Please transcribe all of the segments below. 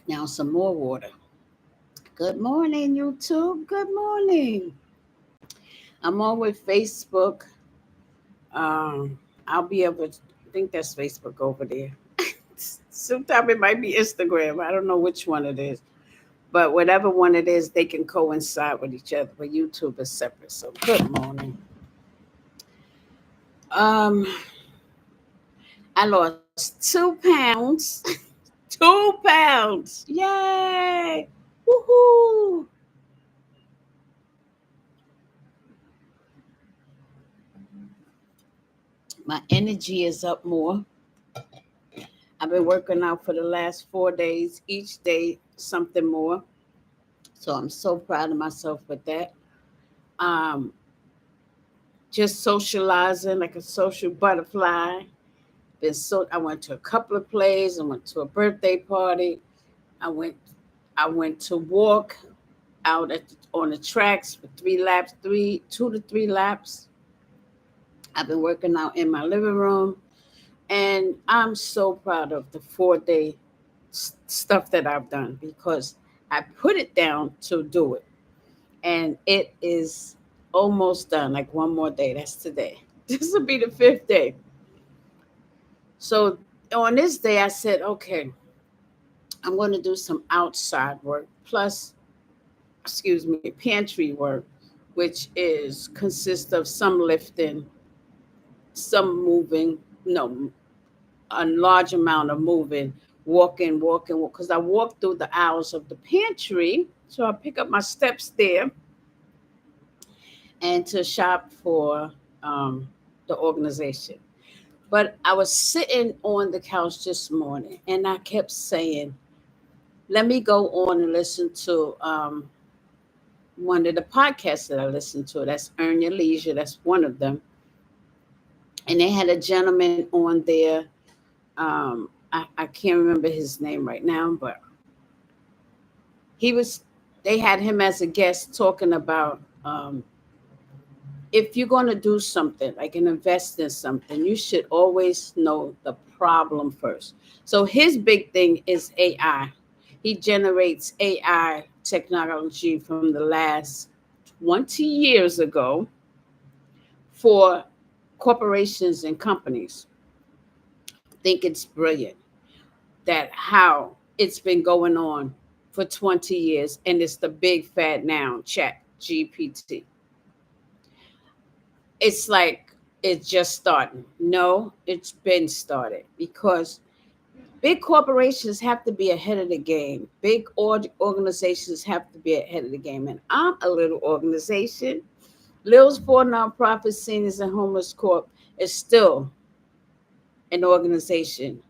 Now some more water. Good morning, YouTube. Good morning. I'm on with Facebook. Um, I'll be able to I think that's Facebook over there. Sometimes it might be Instagram. I don't know which one it is. But whatever one it is, they can coincide with each other. But YouTube is separate. So good morning. Um, I lost 2 pounds. 2 pounds. Yay! Woohoo! My energy is up more. I've been working out for the last 4 days, each day something more. So I'm so proud of myself with that. Um, just socializing like a social butterfly. I went to a couple of plays. I went to a birthday party. I went I went to walk out on the tracks for 3 laps, 2 to 3 laps. I've been working out in my living room, and I'm so proud of the 4 day stuff that I've done because I put it down to do it, and it is almost done. Like one more day. That's today. This will be the 5th day. So on this day, I said, okay, I'm going to do some outside work plus, excuse me, pantry work, which is consists of some lifting, some moving, no, a large amount of moving, walking, because I walk through the aisles of the pantry. So I pick up my steps there and to shop for um, the organization. But I was sitting on the couch this morning and I kept saying, let me go on and listen to one of the podcasts that I listen to. That's Earn Your Leisure. That's one of them. And they had a gentleman on there. I can't remember his name right now, but he was. They had him as a guest talking about if you're going to do something like an invest in something, you should always know the problem first. So his big thing is AI. He generates AI technology from the last 20 years ago for corporations and companies. I think it's brilliant that how it's been going on for 20 years and it's the big fad now, chat GPT. It's like it's just starting. No, it's been started because big corporations have to be ahead of the game. Big organizations have to be ahead of the game. And I'm a little organization. Lil's for Nonprofit Seniors and Homeless Corp is still an organization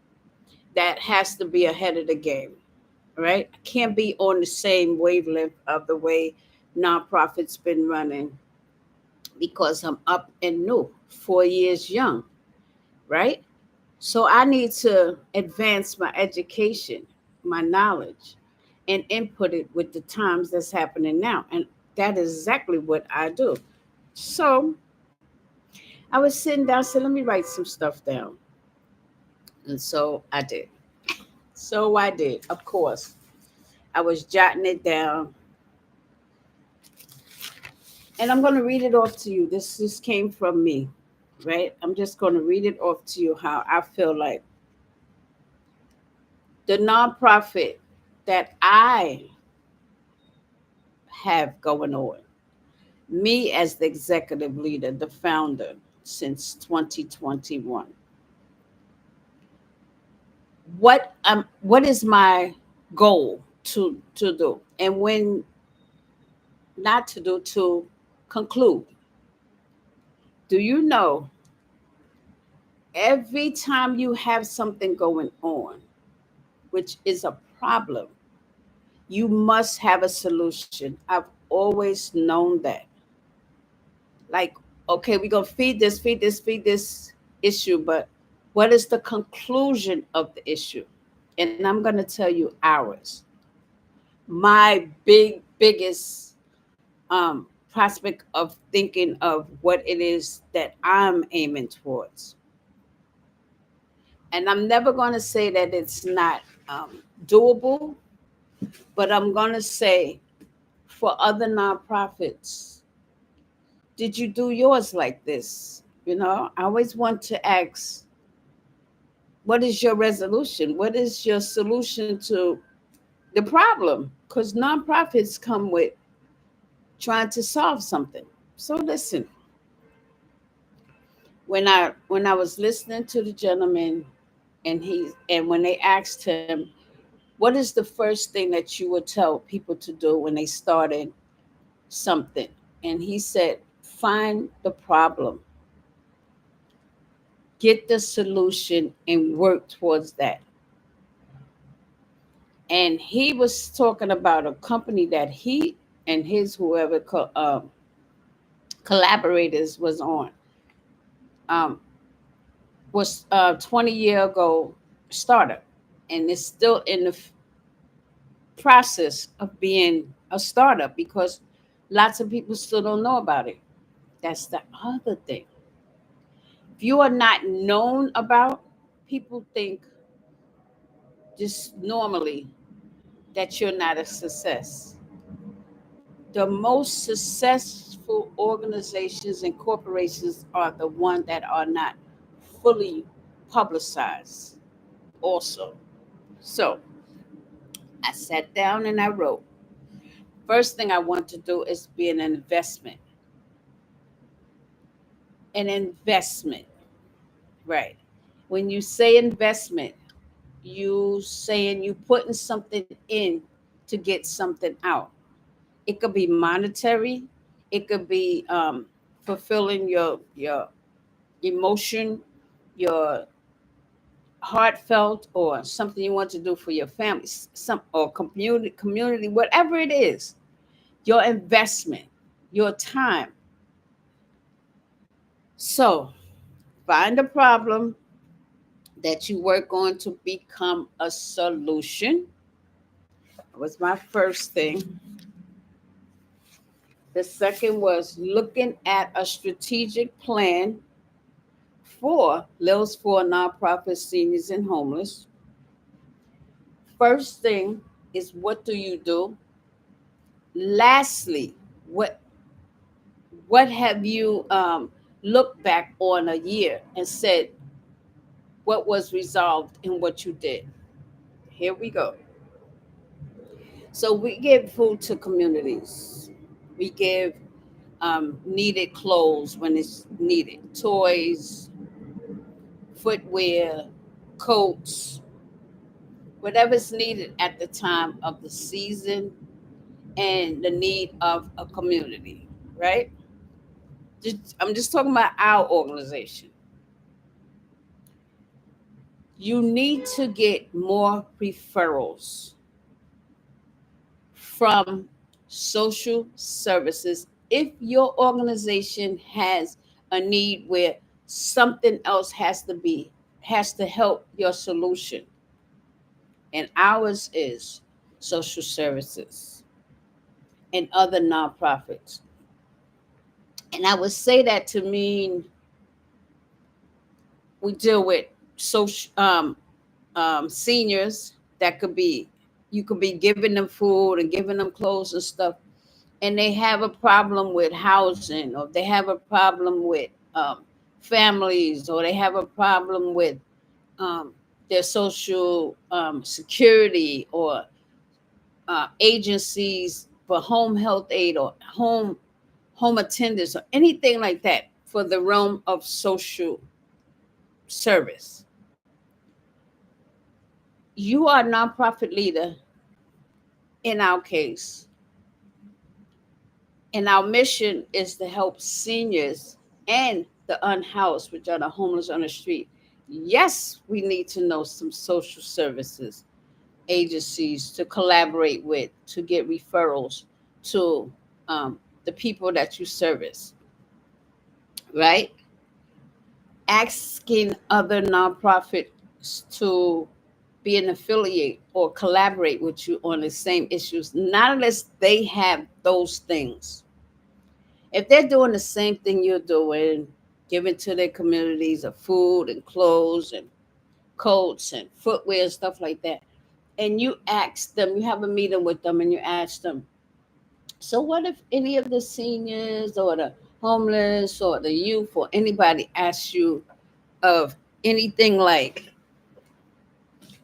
that has to be ahead of the game, right? I can't be on the same wavelength of the way nonprofits been running because I'm up and new, 4 years young, right? So I need to advance my education, my knowledge, and input it with the times that's happening now. And that is exactly what I do. So I was sitting down, said, let me write some stuff down. And so I did. So I did, of course. I was jotting it down. And I'm going to read it off to you. This just came from me, right? I'm just going to read it off to you how I feel like the nonprofit that I have going on, me as the executive leader, the founder since 2021. What is my goal to do? And when not to do to conclude. Do you know every time you have something going on, which is a problem, you must have a solution. I've always known that. Like, okay, we're going to feed this issue, but what is the conclusion of the issue? And I'm going to tell you ours. My biggest um, prospect of thinking of what it is that I'm aiming towards. And I'm never going to say that it's not doable, But I'm going to say for other nonprofits, did you do yours like this? I always want to ask, what is your resolution? What is your solution to the problem? Because nonprofits come with trying to solve something. So listen, when I was listening to the gentleman, and when they asked him, what is the first thing that you would tell people to do when they started something? And he said, find the problem, get the solution, and work towards that. And he was talking about a company that he and his whoever collaborators was on, um, was 20-year ago startup, and it's still in the process of being a startup because lots of people still don't know about it. That's the other thing. If you are not known about, people think just normally that you're not a success. The most successful organizations and corporations are the ones that are not fully publicized also. So I sat down and I wrote, first thing I want to do is be an investment. An investment, right? When you say investment, you saying you putting something in to get something out. It could be monetary, it could be fulfilling your emotion, your heartfelt, or something you want to do for your family, some or community, whatever it is. Your investment, your time. So find a problem that you work on to become a solution. That was my first thing. The second was looking at a strategic plan for Lils for nonprofit seniors and homeless. First thing is, what do you do? Lastly, what have you looked back on a year and said what was resolved in what you did? Here we go. So we give food to communities. We give needed clothes when it's needed, toys, footwear, coats, whatever's needed at the time of the season and the need of a community, right? I'm just talking about our organization. You need to get more referrals from social services if your organization has a need where something else has to help your solution, and ours is social services and other nonprofits. And I would say that to mean we deal with social seniors. That could be, you could be giving them food and giving them clothes and stuff, and they have a problem with housing, or they have a problem with families, or they have a problem with um, their social security, or agencies for home health aid, or home attendants, or anything like that for the realm of social service. You are a nonprofit leader in our case, and our mission is to help seniors and the unhoused, which are the homeless on the street. Yes, we need to know some social services agencies to collaborate with, to get referrals to the people that you service, right? Asking other nonprofits to be an affiliate or collaborate with you on the same issues, not unless they have those things. If they're doing the same thing you're doing, giving to their communities of food and clothes and coats and footwear and stuff like that, and you ask them, you have a meeting with them and you ask them, so what if any of the seniors or the homeless or the youth or anybody asks you of anything like,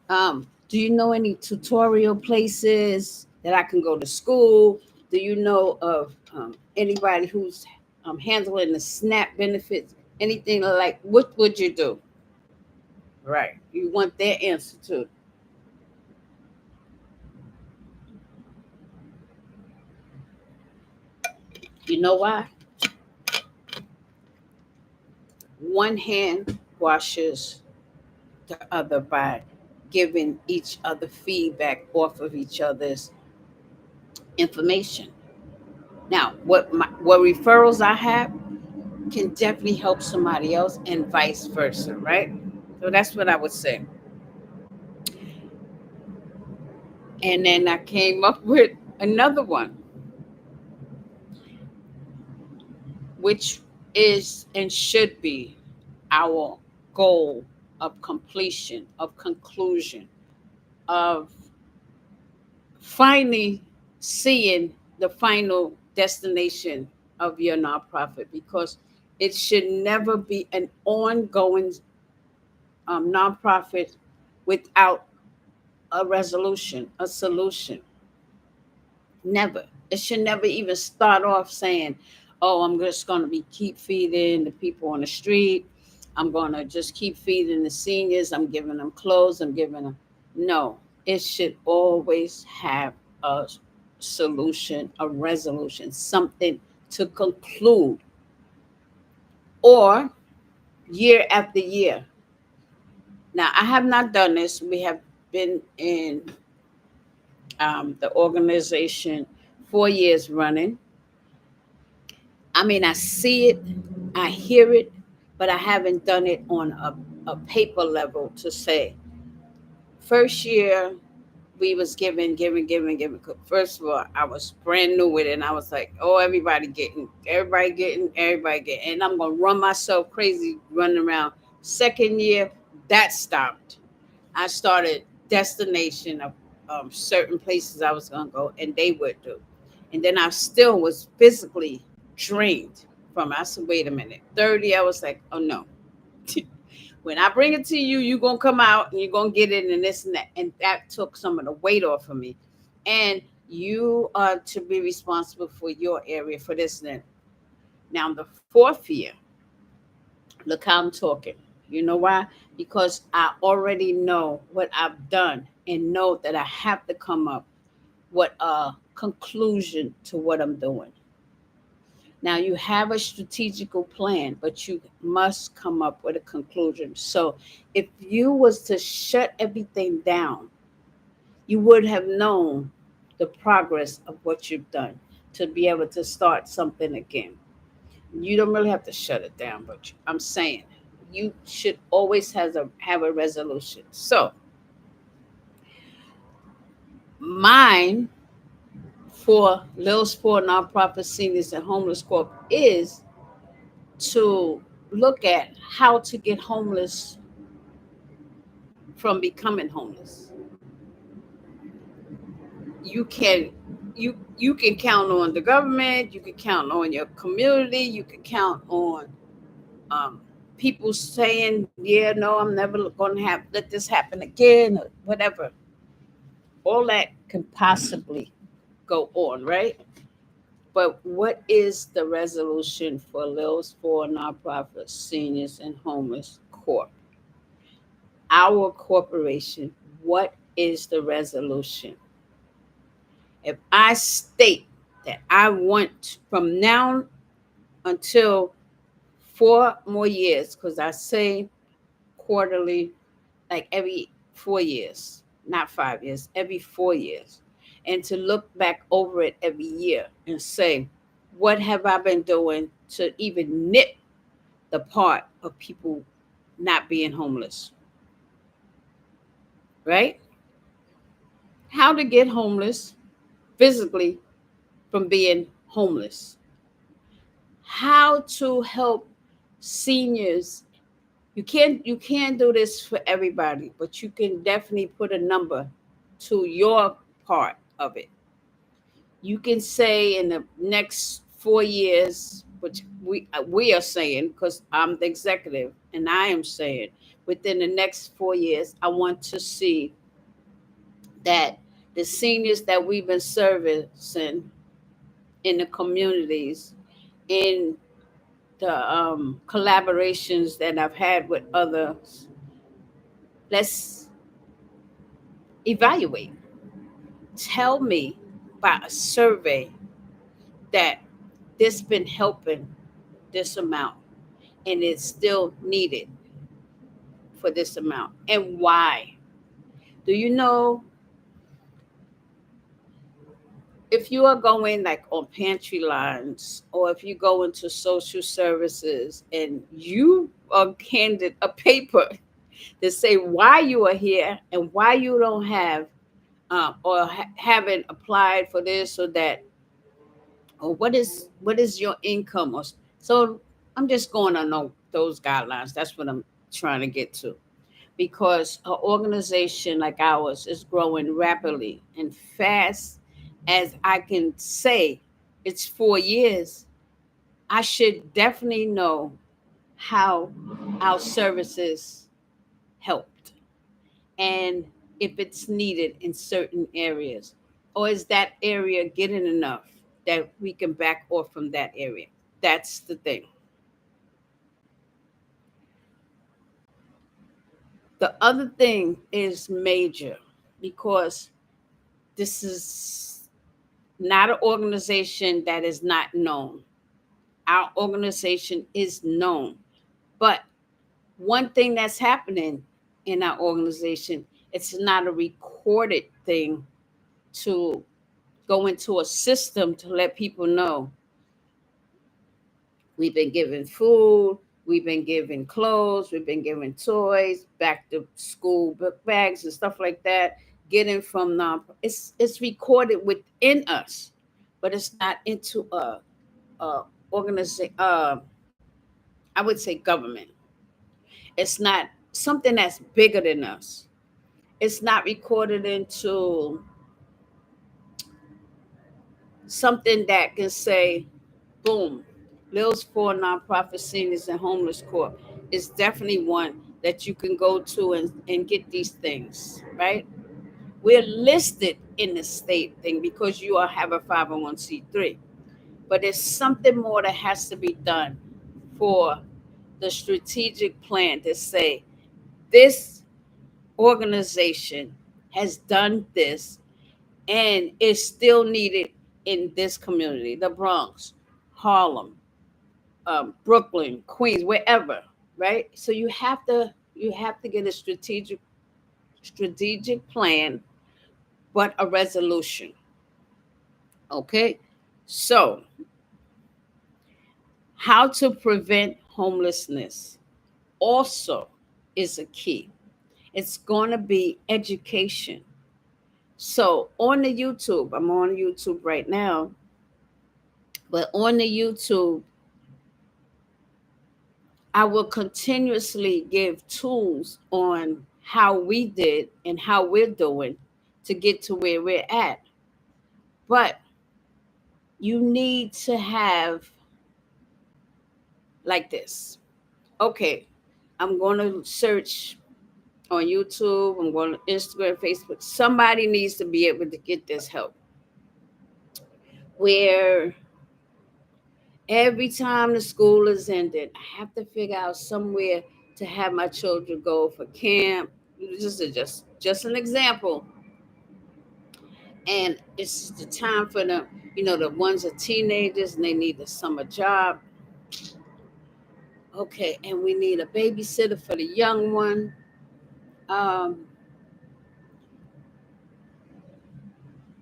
do you know any tutorial places that I can go to school? Do you know of anybody who's handling the SNAP benefits? Anything like, what would you do? Right. You want their answer too. You know why? One hand washes the other by giving each other feedback off of each other's information. Now, what referrals I have can definitely help somebody else and vice versa, right? So that's what I would say. And then I came up with another one, which is and should be our goal of completion, of conclusion, of finally seeing the final destination of your nonprofit, because it should never be an ongoing nonprofit without a resolution, a solution. Never. It should never even start off saying, "Oh, I'm just going to be keep feeding the people on the street. I'm going to just keep feeding the seniors. I'm giving them clothes. I'm giving them." No, it should always have a solution, a resolution, something to conclude, or year after year. Now, I have not done this. We have been in the organization 4 years running. I mean, I see it, I hear it, but I haven't done it on a paper level to say, first year we was giving. First of all, I was brand new with it, and I was like, oh, everybody getting, and I'm gonna run myself crazy running around. Second year, that stopped. I started destination of certain places I was gonna go, and they would do. And then I still was physically drained from it. I said, wait a minute. 30, I was like, oh no. When I bring it to you, you're gonna come out and you're gonna get it and this and that. And that took some of the weight off of me. And you are to be responsible for your area for this and that. Now the fourth year, look how I'm talking. You know why? Because I already know what I've done and know that I have to come up with a conclusion to what I'm doing. Now you have a strategical plan, but you must come up with a conclusion. So if you was to shut everything down, you would have known the progress of what you've done to be able to start something again. You don't really have to shut it down, but I'm saying you should always have a resolution. So mine for Little Sport Nonprofit Seniors and Homeless Corp is to look at how to get homeless from becoming homeless. You can you can count on the government, you can count on your community, you can count on um, people saying, "Yeah, no, I'm never going to have let this happen again," or whatever. All that can possibly go on, right? But what is the resolution for Lils for Nonprofit Seniors and Homeless Corp? Our corporation, what is the resolution? If I state that I want from now until 4 more years, because I say quarterly, like every 4 years, not 5 years, every 4 years, and to look back over it every year and say, what have I been doing to even nip the part of people not being homeless, right? How to get homeless physically from being homeless, how to help seniors. You can't do this for everybody, but you can definitely put a number to your part of it. You can say in the next 4 years, which we are saying, because I'm the executive, and I am saying within the next 4 years, I want to see that the seniors that we've been servicing in the communities, in the collaborations that I've had with others, let's evaluate. Tell me by a survey that this been helping this amount and it's still needed for this amount, and why. Do you know, if you are going like on pantry lines, or if you go into social services and you are handed a paper to say why you are here and why you don't have or haven't applied for this or that, or what is your income, or so. I'm just going on those guidelines. That's what I'm trying to get to, because an organization like ours is growing rapidly and fast. As I can say, it's 4 years. I should definitely know how our services helped, and if it's needed in certain areas, or is that area getting enough that we can back off from that area. That's the thing. The other thing is major, because this is not an organization that is not known. Our organization is known. But one thing that's happening in our organization, it's not a recorded thing to go into a system to let people know we've been giving food, we've been giving clothes, we've been giving toys, back to school book bags and stuff like that. Getting from non, it's recorded within us, but it's not into a organization. I would say government. It's not something that's bigger than us. It's not recorded into something that can say, boom, Lil's for Nonprofit Seniors and Homeless Corp is definitely one that you can go to and get these things, right? We're listed in the state thing because you all have a 501c3, but there's something more that has to be done for the strategic plan to say this organization has done this and is still needed in this community, the Bronx, Harlem, Brooklyn, Queens, wherever, right? So you have to get a strategic plan, but a resolution. Okay, so how to prevent homelessness also is a key. It's going to be education. So on the YouTube, I'm on YouTube right now, but on the YouTube, I will continuously give tools on how we did and how we're doing to get to where we're at. But you need to have like this. Okay, I'm going to search on YouTube, I'm going to Instagram, Facebook. Somebody needs to be able to get this help. Where every time the school is ended, I have to figure out somewhere to have my children go for camp. This is just an example. And it's the time for them, the ones are teenagers and they need a summer job. Okay, and we need a babysitter for the young one. Um,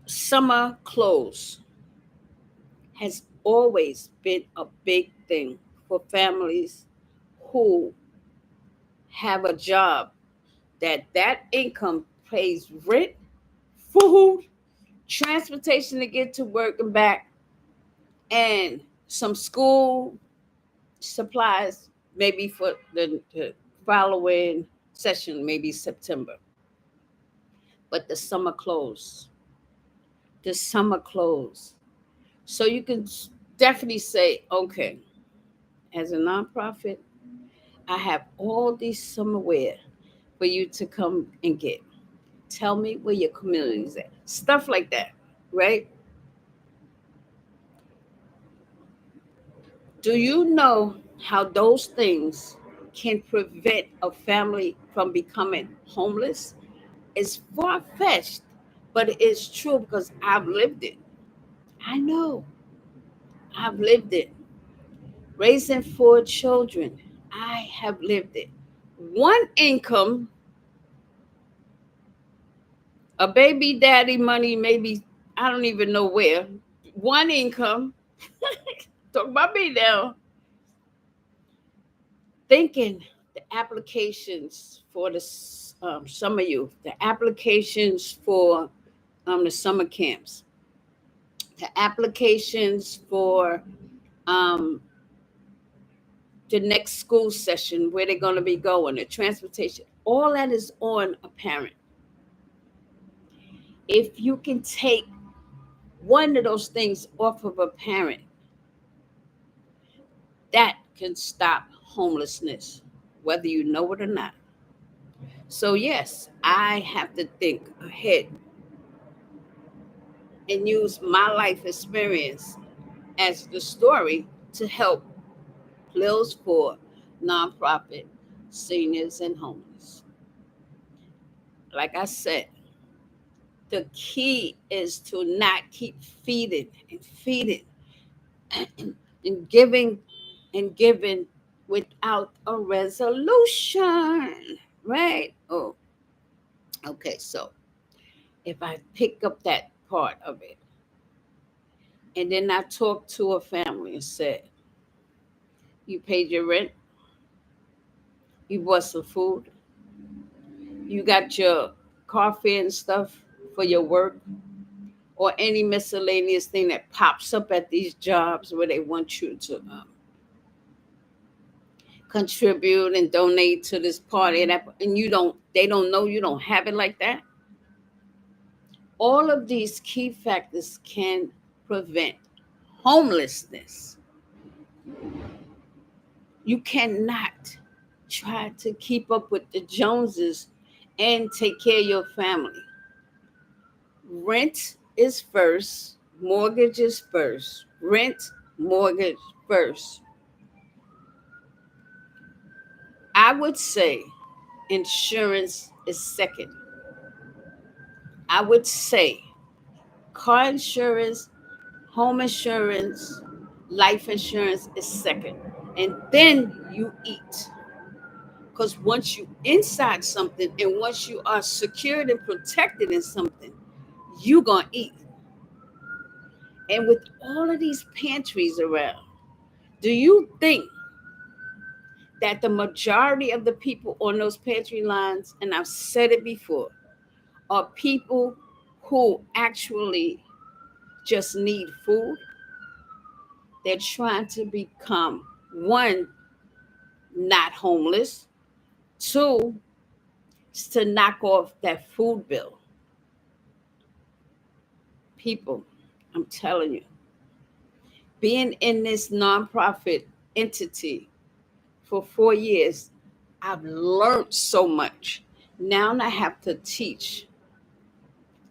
Summer clothes has always been a big thing for families who have a job that income pays rent, food, transportation to get to work and back, and some school supplies, maybe for the following session, maybe September. but the summer closed. The summer closed. So you can definitely say, okay, as a nonprofit, I have all these summer wear for you to come and get. Tell me where your community is at. Stuff like that, right? Do you know how those things can prevent a family from becoming homeless? It's far fetched, but it's true because I've lived it. I know I've lived it. Raising four children, I have lived it. One income, a baby daddy money, maybe I don't even know where. One income, talk about me now. Thinking the applications for the summer youth, the applications for the summer camps, the applications for um, the next school session, where they're going to be going, the transportation, all that is on a parent. If you can take one of those things off of a parent, that can stop homelessness, whether you know it or not. So, yes, I have to think ahead and use my life experience as the story to help Pledge for nonprofit seniors and homeless. Like I said, the key is to not keep feeding and feeding and giving and giving without a resolution. Right? Oh, okay. So if I pick up that part of it, and then I talk to a family and said, you paid your rent, you bought some food, you got your coffee and stuff for your work, or any miscellaneous thing that pops up at these jobs where they want you to contribute and donate to this party, and you don't, they don't know you don't have it like that. All of these key factors can prevent homelessness. You cannot try to keep up with the Joneses and take care of your family. Rent is first, mortgage is first. Rent, mortgage first. I would say insurance is second. I would say car insurance, home insurance, life insurance is second. And then you eat. Because once you inside something and once you are secured and protected in something, you gonna eat. And with all of these pantries around, do you think that the majority of the people on those pantry lines, and I've said it before, are people who actually just need food? They're trying to become, one, not homeless, two, to knock off that food bill. People, I'm telling you, being in this nonprofit entity for 4 years, I've learned so much. Now I have to teach.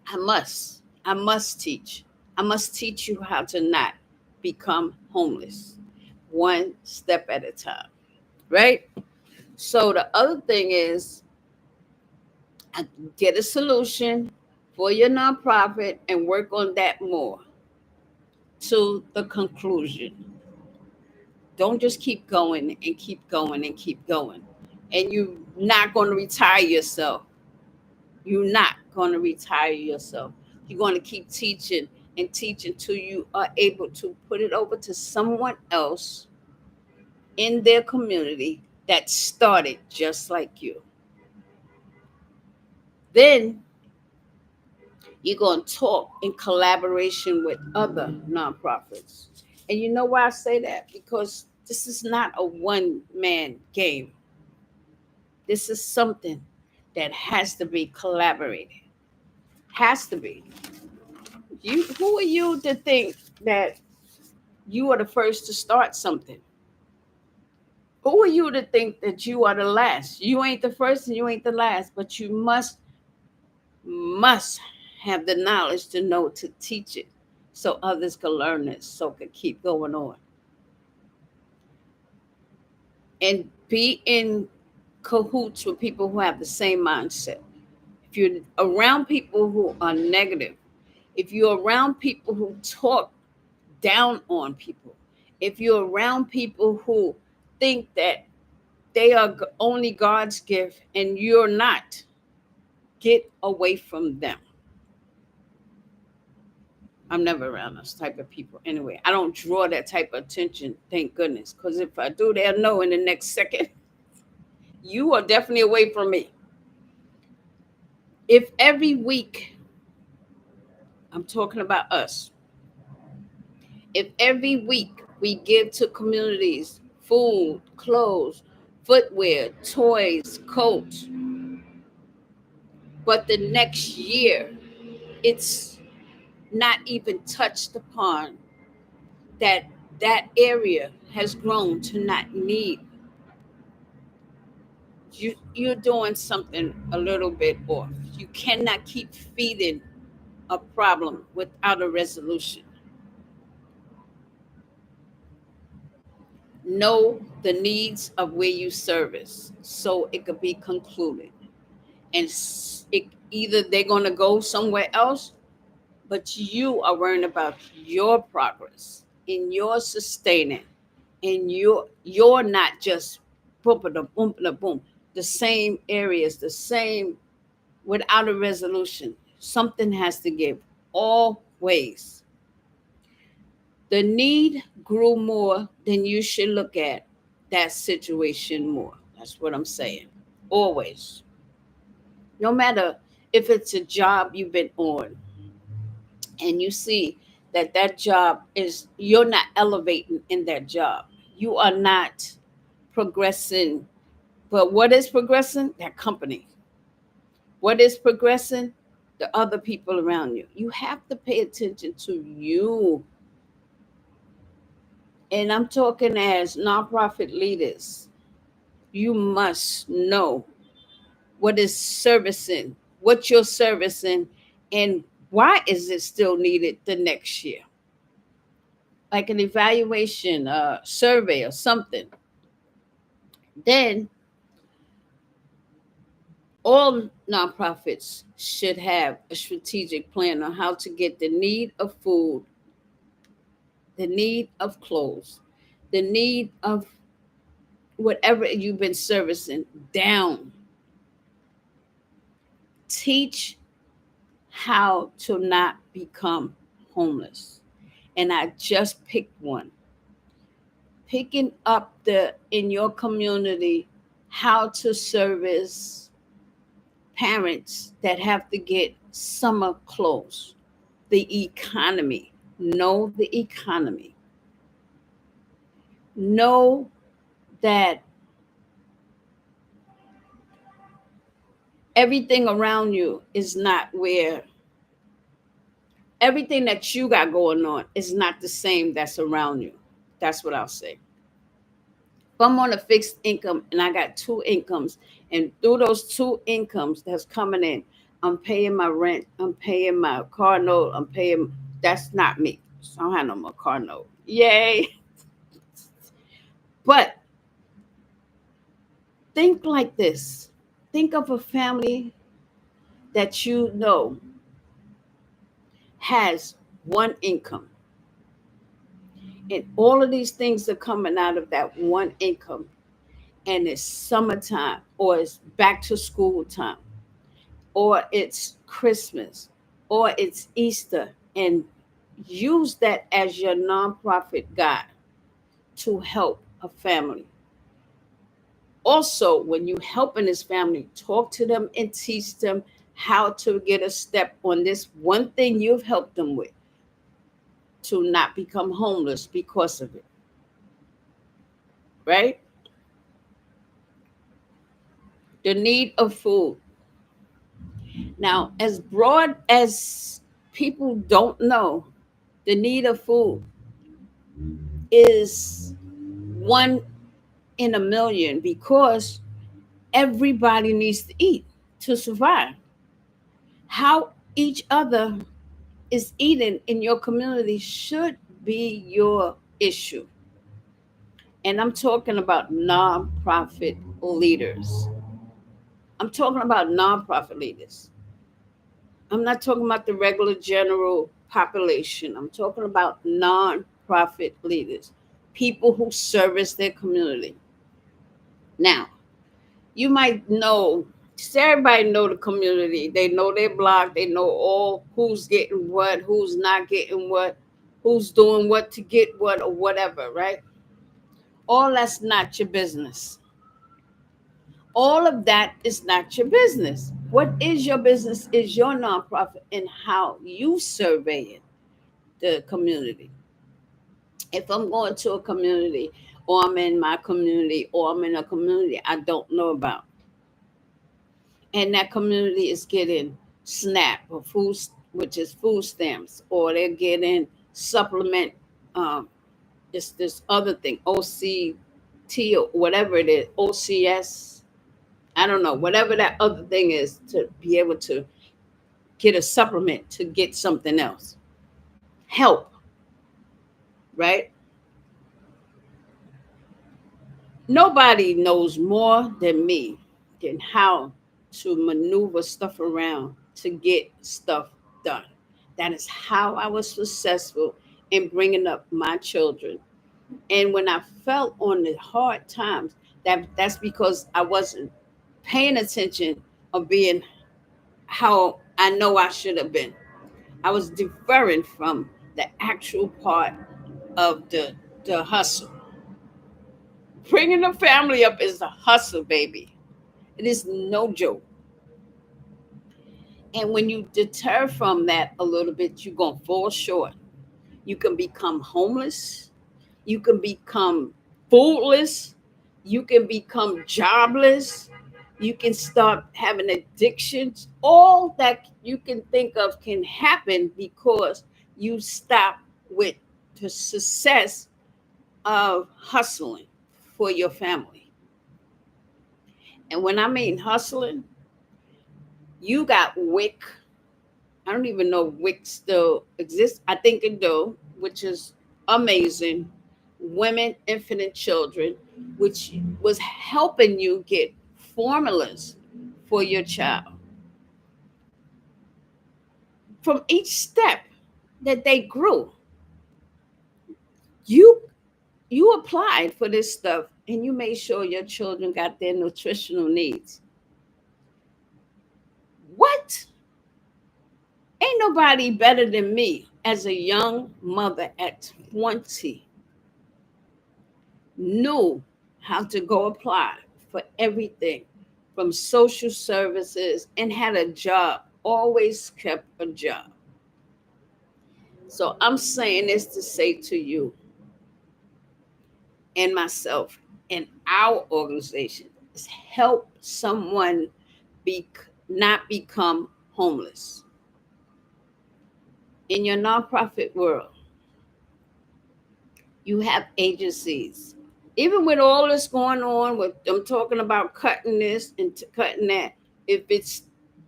I must teach. I must teach you how to not become homeless, one step at a time, right? So the other thing is, get a solution for your nonprofit and work on that more to the conclusion. Don't just keep going and keep going and keep going. And you're not going to retire yourself. You're not going to retire yourself. You're going to keep teaching and teach until you are able to put it over to someone else in their community that started just like you. Then you're going to talk in collaboration with other nonprofits. And you know why I say that? Because this is not a one man game. This is something that has to be collaborated. Has to be. Who are you to think that you are the first to start something? Who are you to think that you are the last? You ain't the first and you ain't the last, but you must have the knowledge to know to teach it so others can learn it, so it can keep going on. And be in cahoots with people who have the same mindset. If you're around people who are negative, if you're around people who talk down on people, if you're around people who think that they are only God's gift and you're not, get away from them. I'm never around those type of people anyway. I don't draw that type of attention, thank goodness, because if I do, they'll know in the next second. You are definitely away from me. If every week, I'm talking about us, if every week we give to communities food, clothes, footwear, toys, coats, but the next year it's not even touched upon, that that area has grown to not need, you're doing something a little bit off. You cannot keep feeding a problem without a resolution. Know the needs of where you service so it could be concluded. And either they're going to go somewhere else, but you are worrying about your progress in your sustaining, and you're not just boom, boom, boom, boom, the same areas, the same, without a resolution. Something has to give always. The need grew more than you should look at that situation more. That's what I'm saying. Always. No matter if it's a job you've been on and you see that that job is, you're not elevating in that job. You are not progressing. But what is progressing? That company. What is progressing? The other people around you. You have to pay attention to you. And I'm talking as nonprofit leaders. You must know what is servicing, what you're servicing, and why is it still needed the next year? Like an evaluation, a survey, or something. Then all nonprofits should have a strategic plan on how to get the need of food, the need of clothes, the need of whatever you've been servicing down. Teach how to not become homeless. And I just picked one. Picking up the in your community how to service parents that have to get summer clothes. The economy. Know the economy. Know that everything around you is not where, everything that you got going on is not the same that's around you. That's what I'll say. If I'm on a fixed income and I got two incomes, and through those two incomes that's coming in, I'm paying my rent, I'm paying my car note, I'm paying, that's not me. So I don't have no more car note. Yay. But think like this. Think of a family that you know has one income. And all of these things are coming out of that one income. And it's summertime, or it's back to school time, or it's Christmas, or it's Easter. And use that as your nonprofit guide to help a family. Also, when you helping this family, talk to them and teach them how to get a step on this one thing you've helped them with, to not become homeless because of it. Right? The need of food. Now, as broad as people don't know, the need of food is one in a million because everybody needs to eat to survive. How each other is eating in your community should be your issue. And I'm talking about nonprofit leaders. I'm talking about nonprofit leaders. I'm not talking about the regular general population. I'm talking about nonprofit leaders, people who service their community. Now, you might know, just everybody know the community. They know their block. They know all who's getting what, who's not getting what, who's doing what to get what, or whatever, right? All that's not your business. All of that is not your business. What is your business is your nonprofit and how you survey it, the community. If I'm going to a community, or I'm in my community, or I'm in a community I don't know about, and that community is getting SNAP or food, which is food stamps, or they're getting supplement. Um, it's this other thing, OCT or whatever it is, OCS. I don't know, whatever that other thing is to be able to get a supplement to get something else. Help, right? Nobody knows more than me than how to maneuver stuff around to get stuff done. That is how I was successful in bringing up my children. And when I felt on the hard times, that's because I wasn't paying attention of being how I know I should have been. I was deferring from the actual part of the hustle. Bringing the family up is a hustle, baby. It is no joke. And when you deter from that a little bit, you're going to fall short. You can become homeless. You can become foodless. You can become jobless. You can start having addictions. All that you can think of can happen because you stop with the success of hustling for your family. And when I mean hustling, you got WIC. I don't even know if WIC still exists. I think it do, which is amazing. Women, Infinite Children, which was helping you get formulas for your child. From each step that they grew, you you applied for this stuff and you made sure your children got their nutritional needs. What? Ain't nobody better than me as a young mother at 20 knew how to go apply for everything from social services and had a job, always kept a job. So I'm saying this to say to you and myself and our organization is help someone be not become homeless. In your nonprofit world, you have agencies. Even with all this going on, with I'm talking about cutting this and cutting that, if it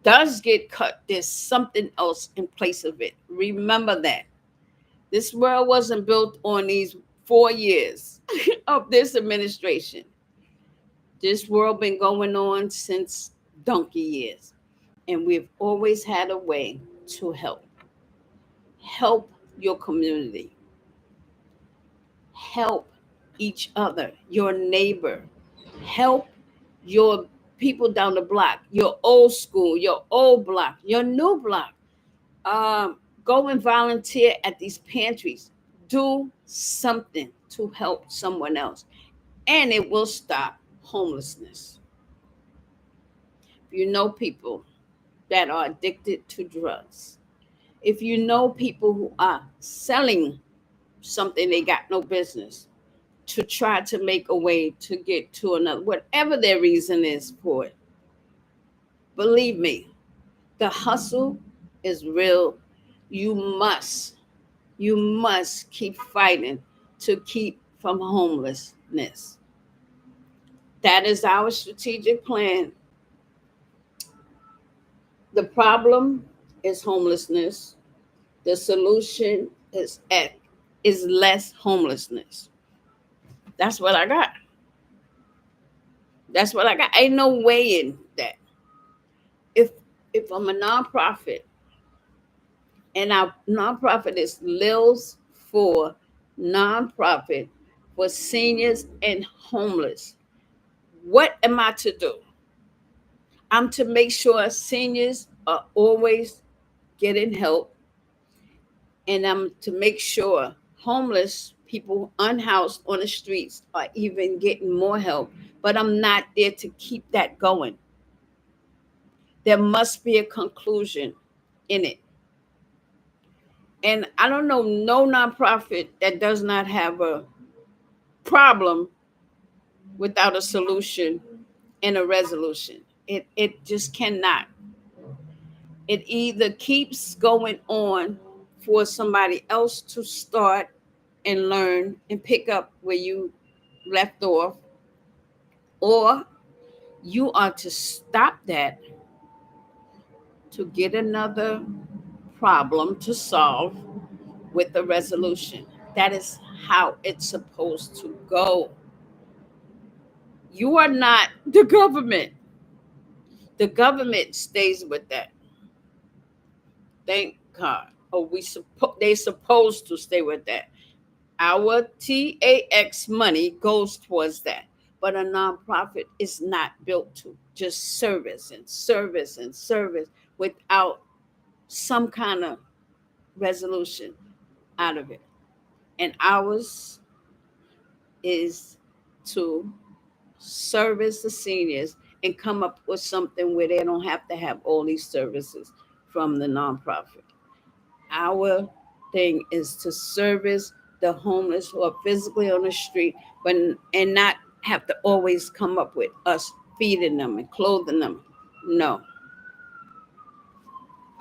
does get cut, there's something else in place of it. Remember that this world wasn't built on these 4 years of this administration. This world been going on since donkey years, and we've always had a way to help your community, help each other, your neighbor, help your people down the block, your old school, your old block, your new block. Go and volunteer at these pantries. Do something to help someone else, and it will stop homelessness. If you know people that are addicted to drugs, if you know people who are selling something they got no business, to try to make a way to get to another, whatever their reason is for it. Believe me, The hustle is real. You must, you must keep fighting to keep from homelessness. That is our strategic plan. The problem is homelessness. The solution is less homelessness. That's what I got. That's what I got. Ain't no way in that. If if I'm a nonprofit and our nonprofit is Lils for nonprofit for seniors and homeless, what am I to do? I'm to make sure seniors are always getting help, and I'm to make sure homeless people unhoused on the streets are even getting more help. But I'm not there to keep that going. There must be a conclusion in it. And I don't know no nonprofit that does not have a problem without a solution and a resolution. It just cannot. It either keeps going on for somebody else to start and learn and pick up where you left off, or you are to stop that to get another problem to solve with a resolution. That is how it's supposed to go. You are not the government. The government stays with that. Thank God. Or they supposed to stay with that. Our tax money goes towards that. But a nonprofit is not built to just service and service and service without some kind of resolution out of it. And ours is to service the seniors and come up with something where they don't have to have all these services from the nonprofit. Our thing is to service the homeless who are physically on the street, but and not have to always come up with us feeding them and clothing them. No.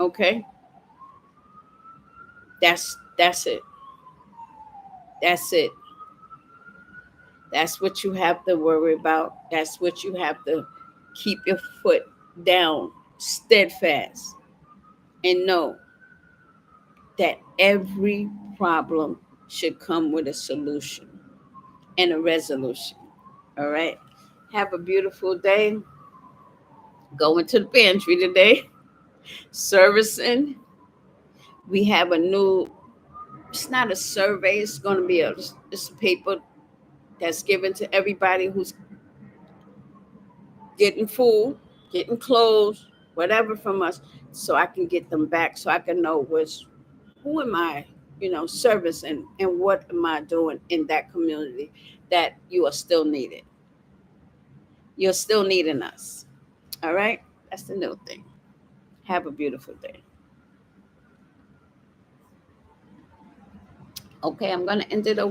Okay? That's it. That's it. That's what you have to worry about. That's what you have to keep your foot down, steadfast, and know that every problem should come with a solution and a resolution. All right. Have a beautiful day. Going to the pantry today, servicing. We have a new, it's not a survey, it's going to be it's a paper that's given to everybody who's getting food, getting clothes, whatever from us, so I can get them back, so I can know who am I, servicing, and what am I doing in that community that you are still needed. You're still needing us. All right? That's the new thing. Have a beautiful day. Okay, I'm going to end it over.